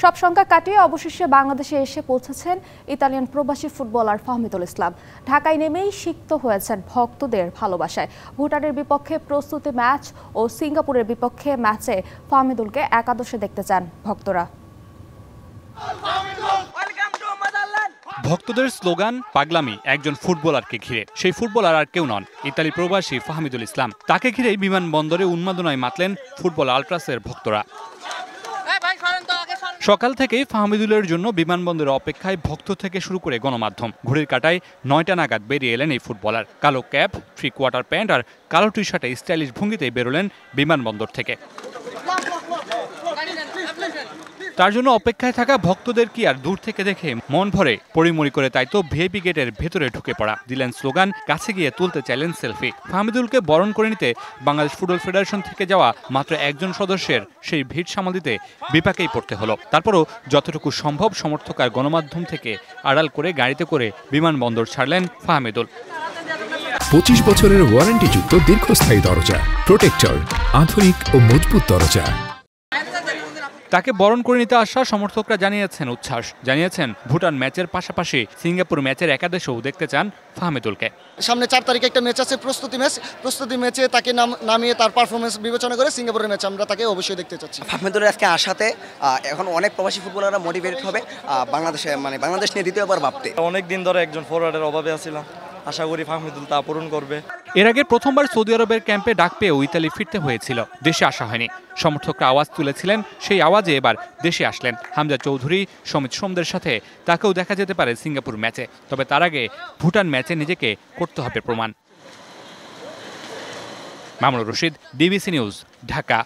সব সংখ্যা কাটিয়ে অবশেষে বাংলাদেশে এসে পৌঁছেছেন ইতালিয়ান প্রবাসী ফুটবলার ফাহমিদুল ইসলাম। ঢাকায় নেমেই সিক্ত হয়েছেন ভক্তদের ভালোবাসায়। ভুটানের বিপক্ষে প্রস্তুতি ম্যাচ ও সিঙ্গাপুরের বিপক্ষে ম্যাচে ফাহমিদুলকে একাদশে দেখতে চান ভক্তরা। ভক্তদের স্লোগান পাগলামি একজন ফুটবলারকে ঘিরে। সেই ফুটবলার আর কেউ নন, ইতালি প্রবাসী ফাহমিদুল ইসলাম। তাকে ঘিরেই বিমানবন্দরে উন্মাদনায় মাতলেন ফুটবল আল্ট্রাসের ভক্তরা। সকাল থেকেই ফাহমিদুলের জন্য বিমানবন্দরের অপেক্ষায় ভক্ত থেকে শুরু করে গণমাধ্যম। ঘড়ির কাঁটায় ৯টা নাগাদ বেরিয়ে এলেন এই ফুটবলার। কালো ক্যাপ, 3/4 প্যান্ট আর কালো টি শার্টে স্টাইলিশ ভঙ্গিতে বেরোলেন বিমানবন্দর থেকে। তার জন্য অপেক্ষায় থাকা ভক্তদের কি আর দূর থেকে দেখে মন ভরে? পরিমরি করে তাই তো ভিআইপি গেটের ভেতরে ঢুকে পড়া। দিলেন স্লোগান, কাছে গিয়ে তুলতে চাইলেন সেলফি। ফাহমিদুলকে বরণ করে নিতে বাংলাদেশ ফুটবল ফেডারেশন থেকে যাওয়া মাত্র একজন সদস্যের সেই ভিড় সামাল দিতে বিপাকেই পড়তে হলো। তারপরও যতটুকু সম্ভব সমর্থক আর গণমাধ্যম থেকে আড়াল করে গাড়িতে করে বিমানবন্দর ছাড়লেন ফাহমিদুল। 25 বছরের ওয়ারেন্টিযুক্ত দীর্ঘস্থায়ী দরজা প্রোটেক্টর, আধুনিক ও মজবুত দরজা। তাকে বরণ করে নিতে আসা সমর্থকরা জানিয়েছেন উচ্ছ্বাস। জানিয়েছেন ভুটান ম্যাচের পাশাপাশি সিঙ্গাপুর ম্যাচের একাদশেও দেখতে চান ফাহমিদুলকে। সামনে 4 তারিখে একটা ম্যাচ আছে, প্রস্তুতি ম্যাচে তাকে নামিয়ে তার পারফরমেন্স বিবেচনা করে সিঙ্গাপুরের ম্যাচ আমরা তাকে অবশ্যই দেখতে চাচ্ছি। ফাহমিদুলের আজকে আসাতে এখন অনেক প্রবাসী ফুটবলাররা মোটিভেটেড হবে বাংলাদেশ নিয়ে দ্বিতীয়বার ভাবতে। অনেক দিন ধরে একজন ফরওয়ার্ডের অভাবে আছিলাম, আশা করি ফাহমিদুল তা পূরণ করবে। এর আগে প্রথমবার সৌদি আরবের ক্যাম্পে ডাক পেয়েও ইতালি ফিরতে হয়েছিল, দেশে আসা হয়নি। সমর্থকরা আওয়াজ তুলেছিলেন, সেই আওয়াজে এবার দেশে আসলেন। হামজা চৌধুরী, সমিত সোমদের সাথে তাকেও দেখা যেতে পারে সিঙ্গাপুর ম্যাচে। তবে তার আগে ভুটান ম্যাচে নিজেকে করতে হবে প্রমাণ। Mamunur Rashid, DBC news, Dhaka.